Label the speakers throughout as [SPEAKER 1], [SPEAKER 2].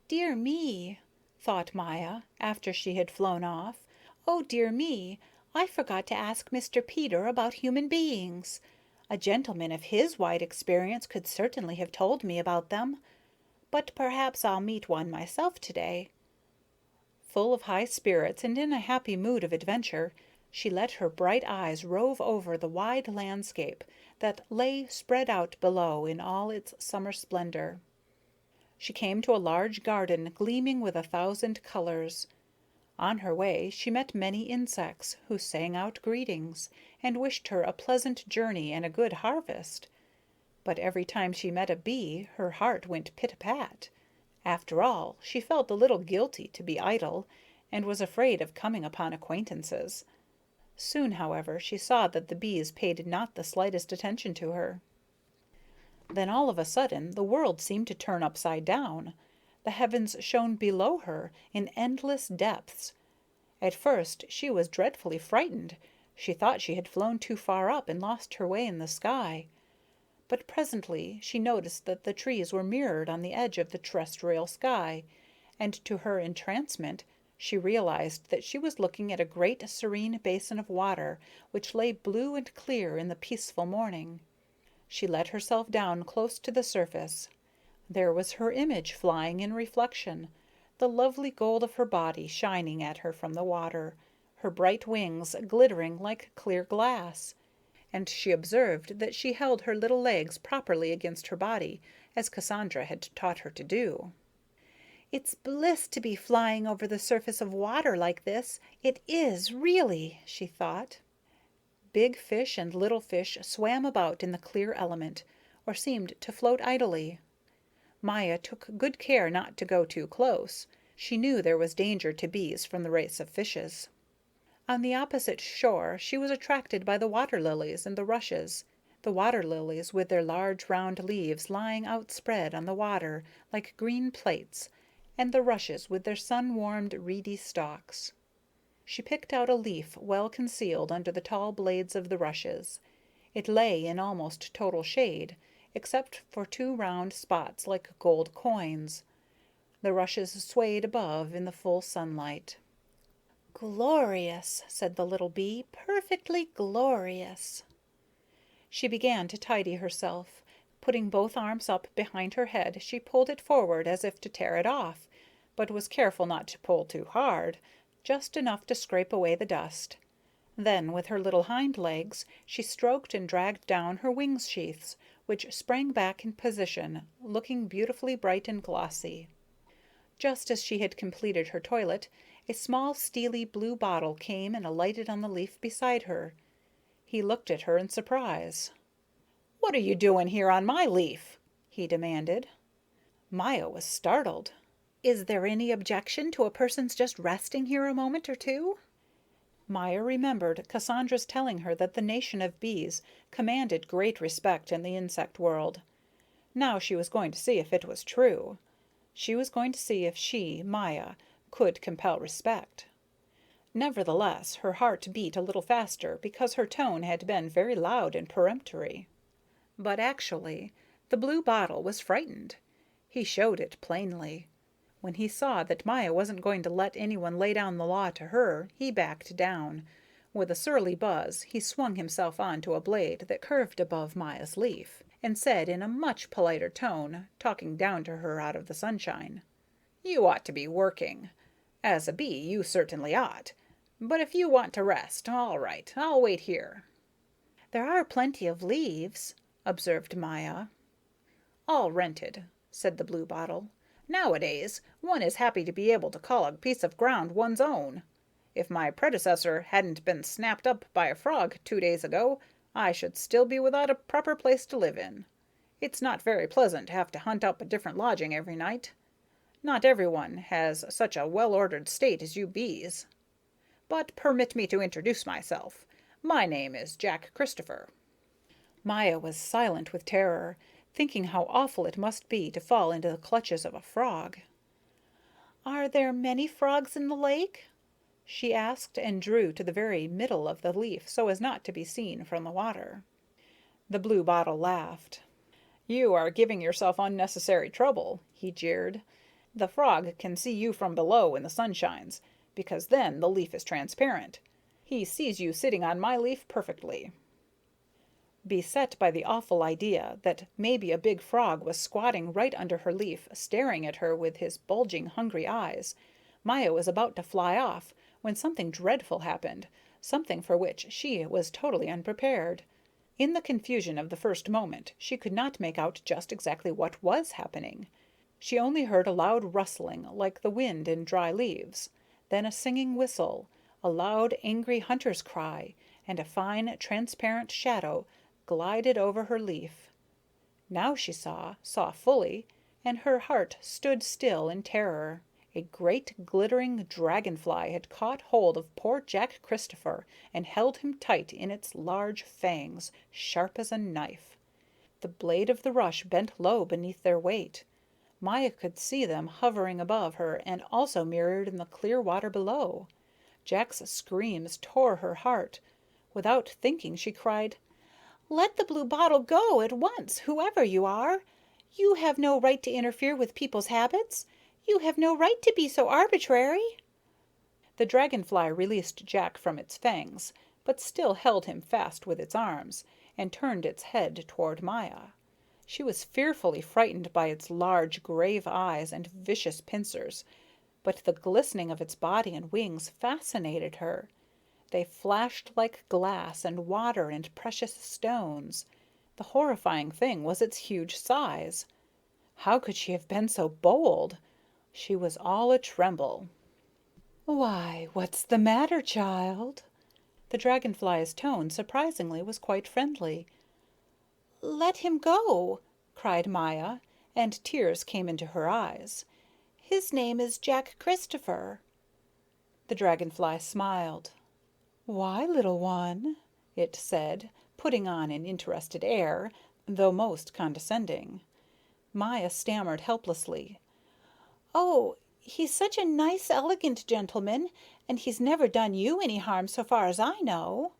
[SPEAKER 1] "Dear me," thought Maya, after she had flown off. "Oh, dear me, I forgot to ask Mr. Peter about human beings. A gentleman of his wide experience could certainly have told me about them. But perhaps I'll meet one myself today." Full of high spirits and in a happy mood of adventure, she let her bright eyes rove over the wide landscape that lay spread out below in all its summer splendor. She came to a large garden gleaming with 1,000 colors. On her way she met many insects, who sang out greetings and wished her a pleasant journey and a good harvest. But every time she met a bee her heart went pit-a-pat. After all, she felt a little guilty to be idle, and was afraid of coming upon acquaintances. Soon, however, she saw that the bees paid not the slightest attention to her. Then all of a sudden the world seemed to turn upside down. The heavens shone below her in endless depths. At first she was dreadfully frightened. She thought she had flown too far up and lost her way in the sky. But presently she noticed that the trees were mirrored on the edge of the terrestrial sky, and to her entrancement she realized that she was looking at a great serene basin of water which lay blue and clear in the peaceful morning. She let herself down close to the surface. There was her image flying in reflection, the lovely gold of her body shining at her from the water, her bright wings glittering like clear glass, and she observed that she held her little legs properly against her body, as Cassandra had taught her to do. "It's bliss to be flying over the surface of water like this. It is, really," she thought. Big fish and little fish swam about in the clear element, or seemed to float idly. Maya took good care not to go too close. She knew there was danger to bees from the race of fishes. On the opposite shore she was attracted by the water lilies and the rushes, the water lilies with their large round leaves lying outspread on the water like green plates, and the rushes with their sun-warmed reedy stalks. She picked out a leaf well concealed under the tall blades of the rushes. It lay in almost total shade, except for 2 round spots like gold coins. The rushes swayed above in the full sunlight. "Glorious," said the little bee, "perfectly glorious." She began to tidy herself. Putting both arms up behind her head, she pulled it forward as if to tear it off, but was careful not to pull too hard, just enough to scrape away the dust. Then, with her little hind legs, she stroked and dragged down her wing sheaths, which sprang back in position, looking beautifully bright and glossy. Just as she had completed her toilet, a small steely blue bottle came and alighted on the leaf beside her. He looked at her in surprise. "What are you doing here on my leaf?" he demanded. Maya was startled. "Is there any objection to a person's just resting here a moment or two?" Maya remembered Cassandra's telling her that the nation of bees commanded great respect in the insect world. Now she was going to see if it was true. She was going to see if she, Maya, could compel respect. Nevertheless, her heart beat a little faster because her tone had been very loud and peremptory. But actually, the blue bottle was frightened. He showed it plainly. When he saw that Maya wasn't going to let anyone lay down the law to her, he backed down. With a surly buzz, he swung himself on to a blade that curved above Maya's leaf, and said in a much politer tone, talking down to her out of the sunshine, "You ought to be working. As a bee, you certainly ought. But if you want to rest, all right, I'll wait here." "There are plenty of leaves," observed Maya. "All rented," said the blue bottle. "Nowadays, one is happy to be able to call a piece of ground one's own. If my predecessor hadn't been snapped up by a frog 2 days ago, I should still be without a proper place to live in. It's not very pleasant to have to hunt up a different lodging every night. Not everyone has such a well-ordered state as you bees. But permit me to introduce myself. My name is Jack Christopher." Maya was silent with terror, thinking how awful it must be to fall into the clutches of a frog. "Are there many frogs in the lake?" she asked, and drew to the very middle of the leaf so as not to be seen from the water. The blue bottle laughed. "You are giving yourself unnecessary trouble," he jeered. The frog can see you from below when the sun shines, because then the leaf is transparent. He sees you sitting on my leaf perfectly." Beset by the awful idea that maybe a big frog was squatting right under her leaf, staring at her with his bulging, hungry eyes, Maya was about to fly off when something dreadful happened, something for which she was totally unprepared. In the confusion of the first moment, she could not make out just exactly what was happening. She only heard a loud rustling like the wind in dry leaves, then a singing whistle, a loud, angry hunter's cry, and a fine, transparent shadow glided over her leaf. Now she saw fully, and her heart stood still in terror. A great glittering dragonfly had caught hold of poor Jack Christopher and held him tight in its large fangs, sharp as a knife. The blade of the rush bent low beneath their weight. Maya could see them hovering above her and also mirrored in the clear water below. Jack's screams tore her heart. Without thinking, she cried, "Let the blue bottle go at once, whoever you are. You have no right to interfere with people's habits. You have no right to be so arbitrary." The dragonfly released Jack from its fangs, but still held him fast with its arms, and turned its head toward Maya. She was fearfully frightened by its large, grave eyes and vicious pincers, but the glistening of its body and wings fascinated her. They flashed like glass and water and precious stones. The horrifying thing was its huge size. How could she have been so bold? She was all a-tremble. "Why, what's the matter, child?" The dragonfly's tone, surprisingly, was quite friendly. "Let him go," cried Maya, and tears came into her eyes. "His name is Jack Christopher." The dragonfly smiled. "Why, little one?" it said, putting on an interested air, though most condescending. Maya stammered helplessly. "Oh, he's such a nice, elegant gentleman, and he's never done you any harm so far as I know."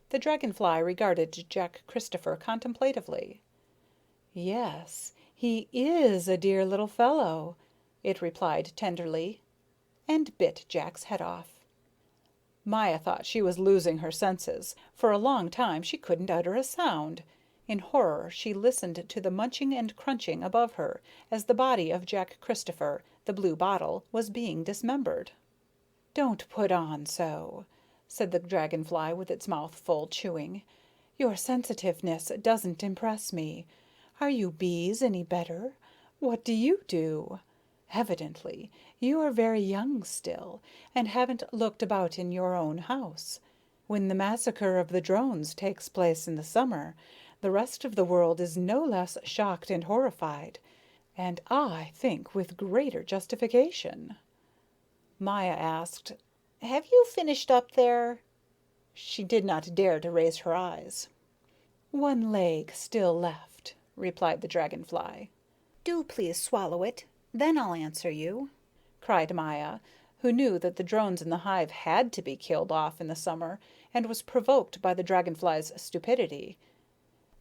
[SPEAKER 1] The dragonfly regarded Jack Christopher contemplatively. "Yes, he is a dear little fellow," it replied tenderly, and bit Jack's head off. Maya thought she was losing her senses. For a long time she couldn't utter a sound. In horror she listened to the munching and crunching above her as the body of Jack Christopher, the blue bottle, was being dismembered. "Don't put on so," said the dragonfly with its mouth full, chewing. "Your sensitiveness doesn't impress me. Are you bees any better? What do you do? Evidently you are very young still, and haven't looked about in your own house. When the massacre of the drones takes place in the summer, the rest of the world is no less shocked and horrified, and I think with greater justification." Maya asked, "Have you finished up there?" She did not dare to raise her eyes. "One leg still left," replied the dragonfly. "Do please swallow it, then I'll answer you," cried Maya, who knew that the drones in the hive had to be killed off in the summer and was provoked by the dragonfly's stupidity.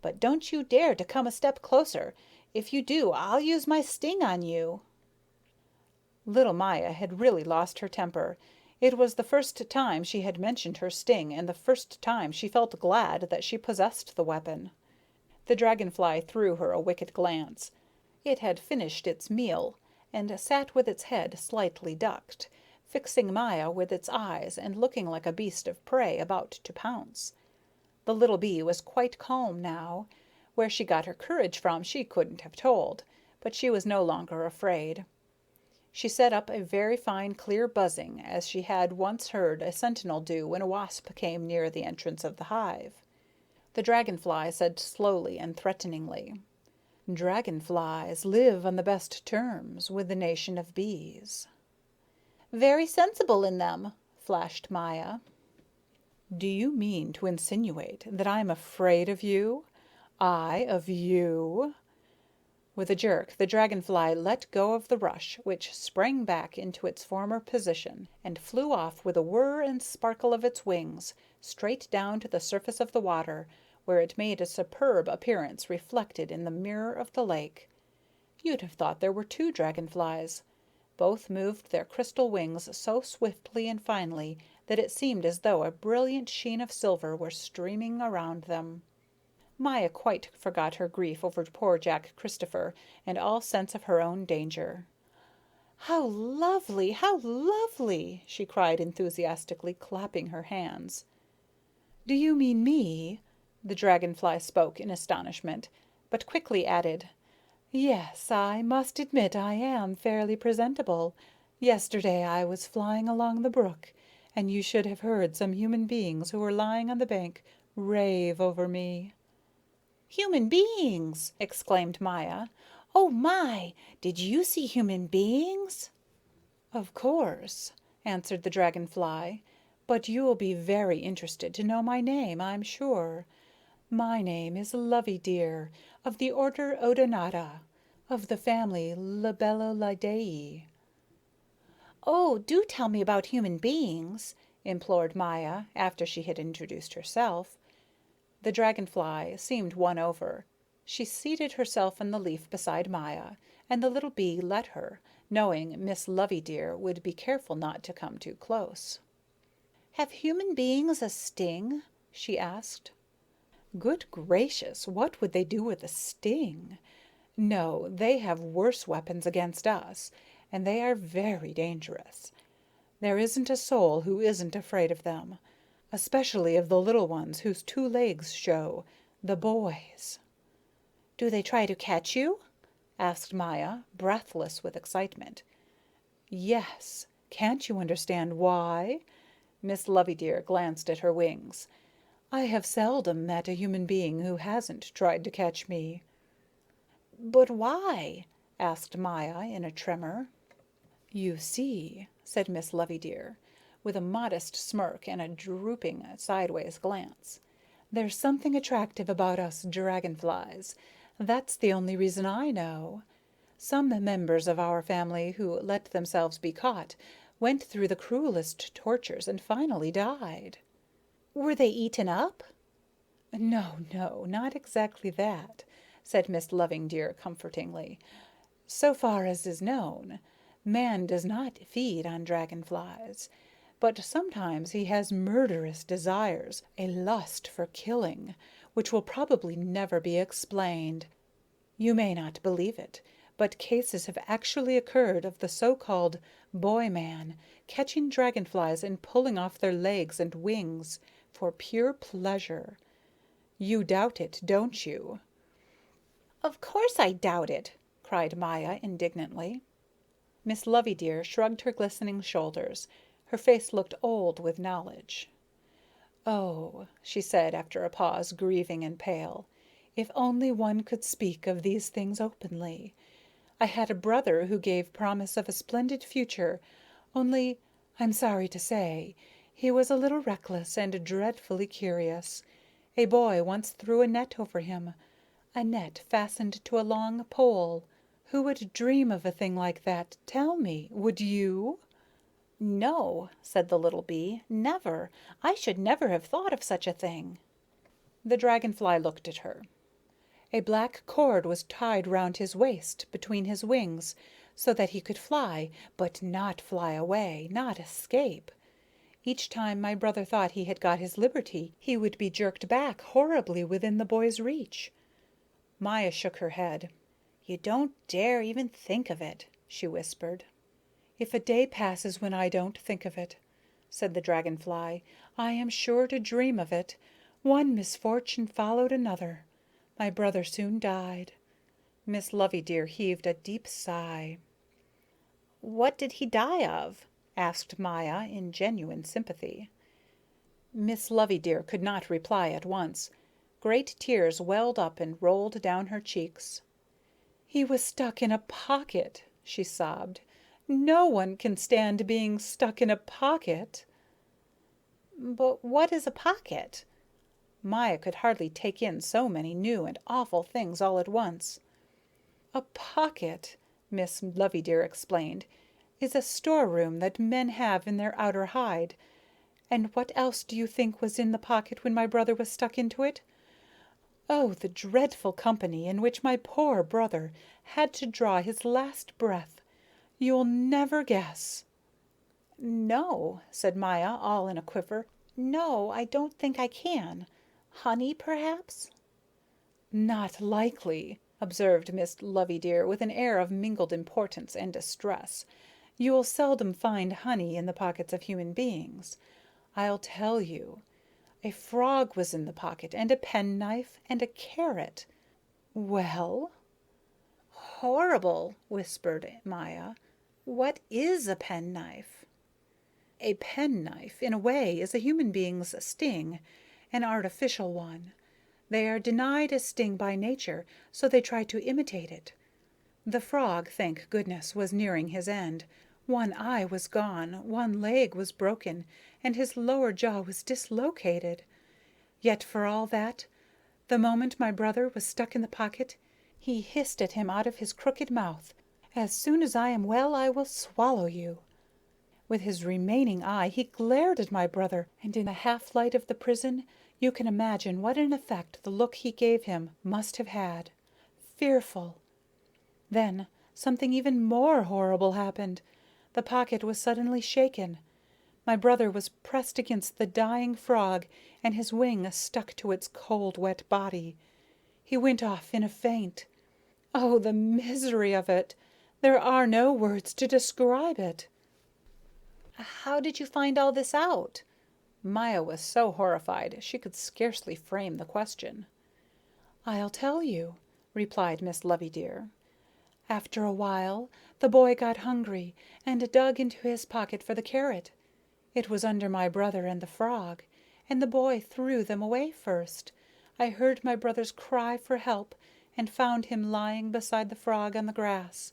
[SPEAKER 1] "But don't you dare to come a step closer. If you do, I'll use my sting on you." Little Maya had really lost her temper. It was the first time she had mentioned her sting, and the first time she felt glad that she possessed the weapon. The dragonfly threw her a wicked glance. It had finished its meal, and sat with its head slightly ducked, fixing Maya with its eyes and looking like a beast of prey about to pounce. The little bee was quite calm now. Where she got her courage from she couldn't have told, but she was no longer afraid. She set up a very fine, clear buzzing, as she had once heard a sentinel do when a wasp came near the entrance of the hive. The dragonfly said slowly and threateningly, "Dragonflies live on the best terms with the nation of bees." "Very sensible in them," flashed Maya. "Do you mean to insinuate that I'm afraid of you? I of you?" With a jerk, the dragonfly let go of the rush, which sprang back into its former position, and flew off with a whir and sparkle of its wings, straight down to the surface of the water, where it made a superb appearance reflected in the mirror of the lake. You'd have thought there were two dragonflies. Both moved their crystal wings so swiftly and finely that it seemed as though a brilliant sheen of silver were streaming around them. Maya quite forgot her grief over poor Jack Christopher and all sense of her own danger. "How lovely! How lovely!" she cried enthusiastically, clapping her hands. "Do you mean me?" The dragonfly spoke in astonishment, but quickly added, "Yes, I must admit I am fairly presentable. Yesterday I was flying along the brook, and you should have heard some human beings who were lying on the bank rave over me." "Human beings!" exclaimed Maya. "Oh my! Did you see human beings?" "Of course," answered the dragonfly, "but you'll be very interested to know my name, I'm sure. My name is Loveydear, of the order Odonata, of the family Libellulidæ." "Oh, do tell me about human beings," implored Maya, after she had introduced herself. The dragonfly seemed won over. She seated herself on the leaf beside Maya, and the little bee let her, knowing Miss Loveydear would be careful not to come too close. "Have human beings a sting?" she asked. "Good gracious, what would they do with a sting? No, they have worse weapons against us, and they are very dangerous. There isn't a soul who isn't afraid of them, especially of the little ones whose 2 legs show, the boys." "Do they try to catch you?" asked Maya, breathless with excitement. "Yes. Can't you understand why?" Miss Loveydear glanced at her wings. "I have seldom met a human being who hasn't tried to catch me." "But why?" asked Maya in a tremor. "You see," said Miss Loveydear, with a modest smirk and a drooping sideways glance, "there's something attractive about us dragonflies. That's the only reason I know. Some members of our family who let themselves be caught went through the cruelest tortures and finally died." "Were they eaten up?" "No, no, not exactly that," said Miss Loveydear comfortingly. "So far as is known, man does not feed on dragonflies, but sometimes he has murderous desires, a lust for killing, which will probably never be explained. You may not believe it, but cases have actually occurred of the so-called boy man catching dragonflies and pulling off their legs and wings for pure pleasure. You doubt it, don't you?" "Of course I doubt it," cried Maya indignantly. Miss Loveydear shrugged her glistening shoulders. Her face looked old with knowledge. "Oh," she said after a pause, grieving and pale, "if only one could speak of these things openly. I had a brother who gave promise of a splendid future, only, I'm sorry to say, he was a little reckless and dreadfully curious. A boy once threw a net over him, a net fastened to a long pole. Who would dream of a thing like that? Tell me, would you?" "No," said the little bee, "never. I should never have thought of such a thing." The dragonfly looked at her. "A black cord was tied round his waist between his wings, so that he could fly, but not fly away, not escape. Each time my brother thought he had got his liberty, he would be jerked back horribly within the boy's reach." Maya shook her head. "You don't dare even think of it," she whispered. "If a day passes when I don't think of it," said the dragonfly, "I am sure to dream of it. One misfortune followed another. My brother soon died." Miss Loveydear heaved a deep sigh. "What did he die of?" asked Maya in genuine sympathy. Miss Loveydear could not reply at once. Great tears welled up and rolled down her cheeks. "He was stuck in a pocket," she sobbed. "No one can stand being stuck in a pocket." "But what is a pocket?" Maya could hardly take in so many new and awful things all at once. "A pocket," Miss Loveydear explained, "is a storeroom that men have in their outer hide. And what else do you think was in the pocket when my brother was stuck into it? Oh, the dreadful company in which my poor brother had to draw his last breath! You'll never guess." "No," said Maya, all in a quiver. "No, I don't think I can. Honey, perhaps?" "Not likely," observed Miss Loveydear with an air of mingled importance and distress. "You'll seldom find honey in the pockets of human beings. I'll tell you. A frog was in the pocket, and a penknife, and a carrot." "Well?" "Horrible," whispered Maya. "What is a penknife?" "A penknife, in a way, is a human being's sting, an artificial one. They are denied a sting by nature, so they try to imitate it. The frog, thank goodness, was nearing his end. One eye was gone, one leg was broken, and his lower jaw was dislocated. Yet for all that, the moment my brother was stuck in the pocket, he hissed at him out of his crooked mouth, 'As soon as I am well, I will swallow you.' With his remaining eye he glared at my brother, and in the half-light of the prison you can imagine what an effect the look he gave him must have had. Fearful! Then something even more horrible happened. The pocket was suddenly shaken. My brother was pressed against the dying frog, and his wing stuck to its cold, wet body. He went off in a faint. Oh, the misery of it! There are no words to describe it." "How did you find all this out?" Maya was so horrified she could scarcely frame the question. "I'll tell you," replied Miss Loveydear. "After a while the boy got hungry and dug into his pocket for the carrot. It was under my brother and the frog, and the boy threw them away first. I heard my brother's cry for help and found him lying beside the frog on the grass.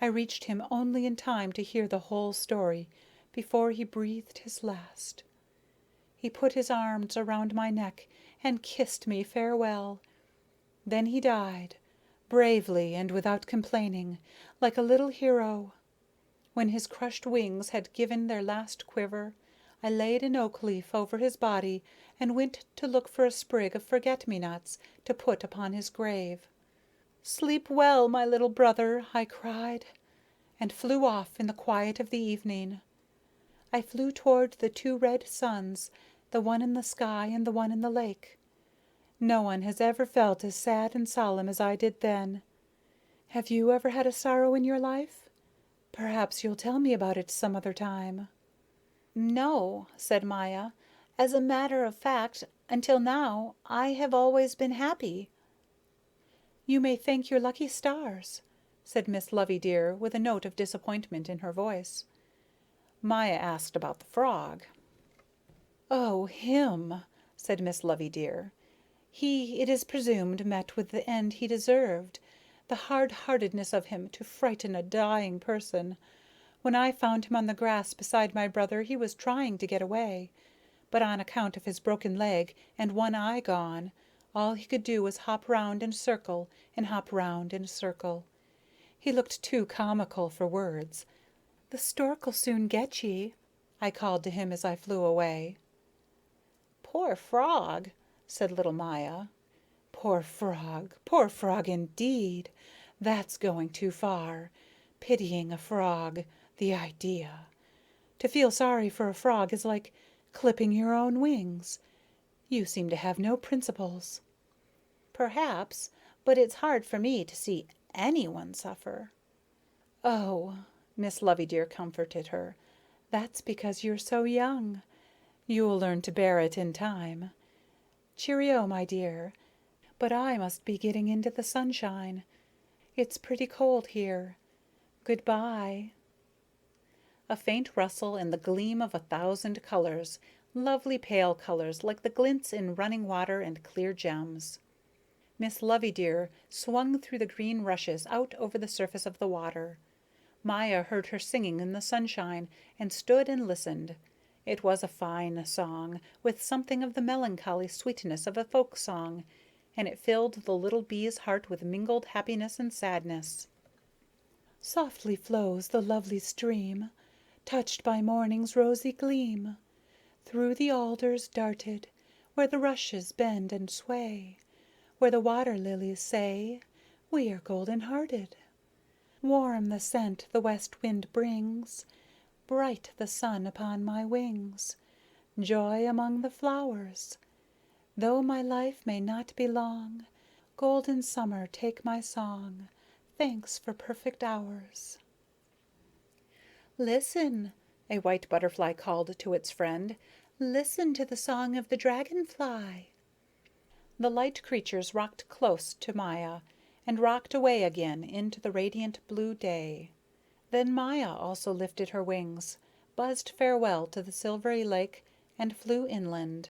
[SPEAKER 1] I reached him only in time to hear the whole story before he breathed his last. He put his arms around my neck and kissed me farewell. Then he died, bravely and without complaining, like a little hero. When his crushed wings had given their last quiver, I laid an oak leaf over his body and went to look for a sprig of forget-me-nots to put upon his grave. 'Sleep well, my little brother,' I cried, and flew off in the quiet of the evening. I flew toward the two red suns, the one in the sky and the one in the lake. No one has ever felt as sad and solemn as I did then. Have you ever had a sorrow in your life? Perhaps you'll tell me about it some other time." "No," said Maya. "As a matter of fact, until now, I have always been happy." "You may thank your lucky stars," said Miss Loveydear with a note of disappointment in her voice. Maya asked about the frog. "Oh, him," said Miss Loveydear. "He, it is presumed, met with the end he deserved. The hard-heartedness of him to frighten a dying person. When I found him on the grass beside my brother he was trying to get away, but on account of his broken leg and one eye gone, all he could do was hop round in a circle and hop round in a circle. He looked too comical for words. 'The stork'll soon get ye,' I called to him as I flew away." "Poor frog," said little Maya. Poor frog indeed! That's going too far. Pitying a frog, the idea! To feel sorry for a frog is like clipping your own wings. You seem to have no principles." "Perhaps, but it's hard for me to see anyone suffer." "Oh," Miss Loveydear comforted her, "that's because you're so young. You'll learn to bear it in time. Cheerio, my dear. But I must be getting into the sunshine. It's pretty cold here. Good-bye." A faint rustle and the gleam of 1,000 colors, lovely pale colors like the glints in running water and clear gems. Miss Loveydear swung through the green rushes out over the surface of the water. Maya heard her singing in the sunshine and stood and listened. It was a fine song, with something of the melancholy sweetness of a folk song, and it filled the little bee's heart with mingled happiness and sadness. "Softly flows the lovely stream, touched by morning's rosy gleam. Through the alders darted, where the rushes bend and sway. where the water lilies say, "We are golden-hearted." Warm the scent the west wind brings, bright the sun upon my wings, joy among the flowers. Though my life may not be long, golden summer, take my song, thanks for perfect hours. "Listen," a white butterfly called to its friend. "Listen to the song of the dragonfly." The light creatures rocked close to Maya, and rocked away again into the radiant blue day. Then Maya also lifted her wings, buzzed farewell to the silvery lake, and flew inland.